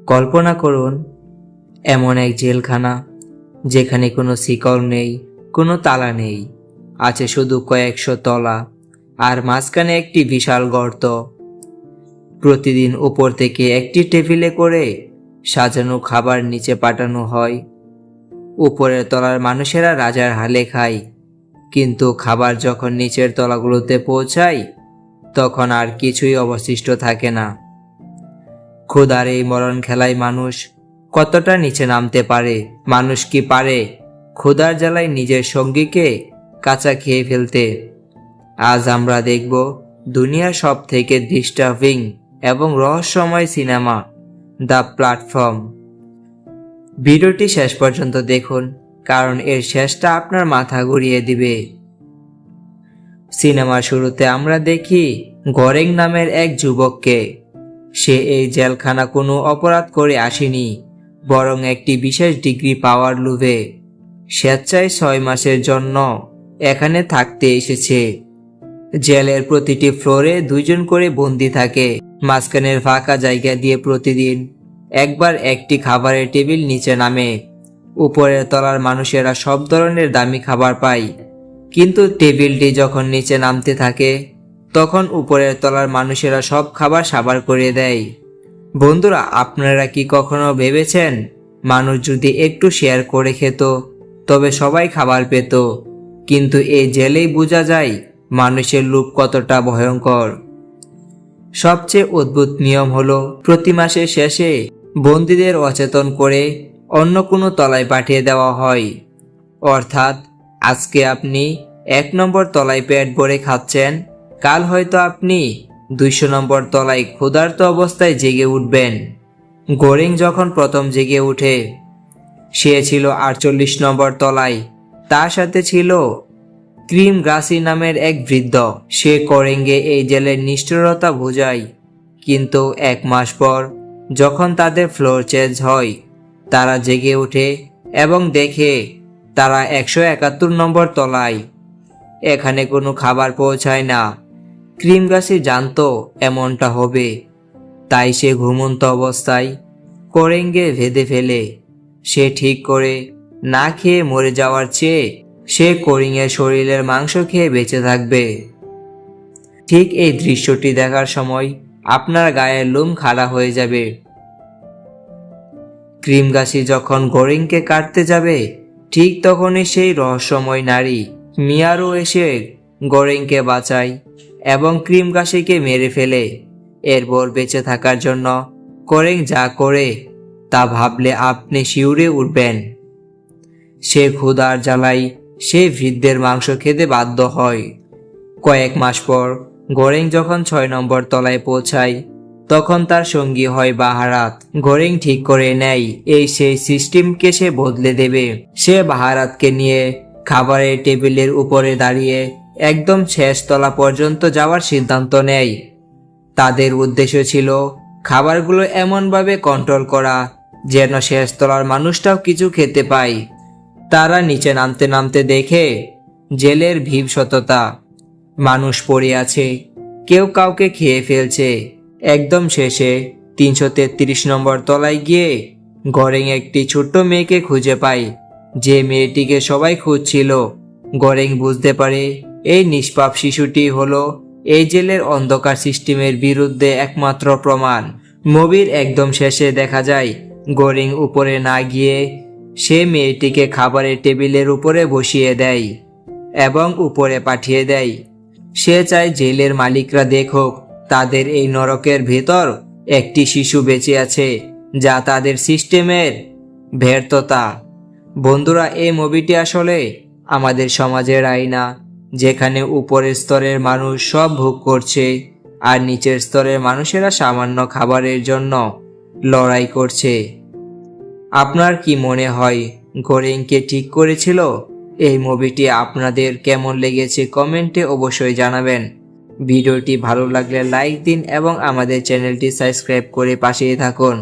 কল্পনা করুন এমন এক জেলখানা যেখানে কোনো শিকল নেই, কোনো তালা নেই, আছে শুধু কয়েকশো তলা আর মাঝখানে একটি বিশাল গর্ত। প্রতিদিন উপর থেকে একটি টেবিলে করে সাজানো খাবার নিচে পাঠানো হয়। উপরের তলার মানুষেরা রাজার হালে খায়, কিন্তু খাবার যখন নিচের তলাগুলোতে পৌঁছায় তখন আর কিছুই অবশিষ্ট থাকে না। ক্ষুধার এই মরণ খেলায় মানুষ কতটা নিচে নামতে পারে? মানুষ কি পারে ক্ষুধার জ্বালায় নিজের সঙ্গীকে কাঁচা খেয়ে ফেলতে? আজ আমরা দেখব দুনিয়ার সব থেকে ডিস্টার্বিং এবং রহস্যময় সিনেমা, দ্য প্ল্যাটফর্ম। ভিডিওটি শেষ পর্যন্ত দেখুন, কারণ এর শেষটা আপনার মাথা ঘুরিয়ে দিবে। সিনেমার শুরুতে আমরা দেখি গোরেং নামের এক যুবককে। সে এই জেলখানা কোনো অপরাধ করে আসেনি, বরং একটি বিশেষ ডিগ্রি পাওয়ার লোভে স্বেচ্ছায় 6 মাসের জন্য এখানে থাকতে এসেছে। জেলের প্রতিটি ফ্লোরে 2 জন করে বন্দী থাকে। মাঝখানের ফাঁকা জায়গা দিয়ে প্রতিদিন একবার একটি খাবারের টেবিল নিচে নামে। উপরের তলার মানুষেরা সব ধরনের দামি খাবার পায়, কিন্তু টেবিলটি যখন নিচে নামতে থাকে তখন উপরের তলার মানুষেরা সব খাবার সাবার করে দেয়। বন্ধুরা, আপনারা কি কখনো ভেবেছেন মানুষ যদি একটু শেয়ার করে খেত তবে সবাই খাবার পেত? কিন্তু এই জেলেই বোঝা যায় মানুষের লোভ কতটা ভয়ঙ্কর। সবচেয়ে অদ্ভুত নিয়ম হলো প্রতি মাসের শেষে বন্দীদের অচেতন করে অন্য কোনো তলায় পাঠিয়ে দেওয়া হয়। অর্থাৎ আজকে আপনি 1 নম্বর তলায় পেট ভরে খাচ্ছেন, কাল হয়তো আপনি 200 নম্বর তলায় ক্ষুধার্ত অবস্থায় জেগে উঠবেন। গোরেং যখন প্রথম জেগে উঠে সে ছিল 48 নম্বর তলায়। তার সাথে ছিল ক্রিম গ্রাসি নামের এক বৃদ্ধ। সে গোরেংকে এই জেলের নিষ্ঠুরতা বোঝায়, কিন্তু 1 মাস পর যখন তাদের ফ্লোর চেঞ্জ হয় তারা জেগে ওঠে এবং দেখে তারা 171 নম্বর তলায়। এখানে কোনো খাবার পৌঁছায় না। ক্রিম গ্রাসি জানতো এমনটা হবে, তাই সে ঘুমন্ত অবস্থায় গোরেংকে বেঁধে ফেলে। সে ঠিক করে না খেয়ে মরে যাওয়ার চেয়ে সে গোরেংয়ের শরীরের মাংস খেয়ে বেঁচে থাকবে। ঠিক এই দৃশ্যটি দেখার সময় আপনার গায়ের লোম খাড়া হয়ে যাবে। ক্রিম গ্রাসি যখন গোরেংকে কাটতে যাবে ঠিক তখনই সেই রহস্যময় নারী মিয়ারু এসে গোরেংকে বাঁচায় এবং ক্রিম গ্রাসিকে মেরে ফেলে। এরপর বেঁচে থাকার জন্য গোরেং যা করে তা ভাবলে আপনি শিউরে উঠবেন। সে ক্ষুধার জ্বালায় সে বৃদ্ধের মাংস খেতে বাধ্য হয়। কয়েক মাস পর গোরেং যখন 6 নম্বর তলায় পৌঁছায় তখন তার সঙ্গী হয় বাহারাত। গোরেং ঠিক করে নেয় এই সেই সিস্টেমকে সে বদলে দেবে। সে বাহারাতকে নিয়ে খাবারের টেবিলের উপরে দাঁড়িয়ে একদম শেষ তলা পর্যন্ত যাওয়ার সিদ্ধান্ত নেয়। তাদের উদ্দেশ্য ছিল খাবারগুলো এমনভাবে কন্ট্রোল করা যেন শেষ তলার মানুষটাও কিছু খেতে পায়। তারা নিচে নামতে নামতে দেখে জেলের ভীষণতা। মানুষ পড়ে আছে, কেউ কাউকে খেয়ে ফেলছে। একদম শেষে 333 নম্বর তলায় গিয়ে গোরেং একটি ছোট্ট মেয়েকে খুঁজে পায়, যে মেয়েটিকে সবাই খুঁজছিল। গোরেং বুঝতে পারে এই নিষ্পাপ শিশুটি হলো এই জেলের অন্ধকার সিস্টেমের বিরুদ্ধে একমাত্র প্রমাণ। মুভির একদম শেষে দেখা যায় গোরেং উপরে না গিয়ে সে মেয়েটিকে খাবারের টেবিলের উপরে বসিয়ে দেয় এবং উপরে পাঠিয়ে দেয়। সে চায় জেলের মালিকরা দেখুক তাদের এই নরকের ভেতর একটি শিশু বেঁচে আছে, যা তাদের সিস্টেমের ব্যর্থতা। বন্ধুরা, এই মুভিটি আসলে আমাদের সমাজের আয়না, যেখানে উপরের স্তরের মানুষ সব ভোগ করছে আর নিচের স্তরের মানুষেরা সামান্য খাবারের জন্য লড়াই করছে। আপনার কি মনে হয় গোরেংকে ঠিক করেছিল? এই মুভিটি আপনাদের কেমন লেগেছে কমেন্টে অবশ্যই জানাবেন। ভিডিওটি ভালো লাগলে লাইক দিন এবং আমাদের চ্যানেলটি সাবস্ক্রাইব করে পাশেই থাকুন।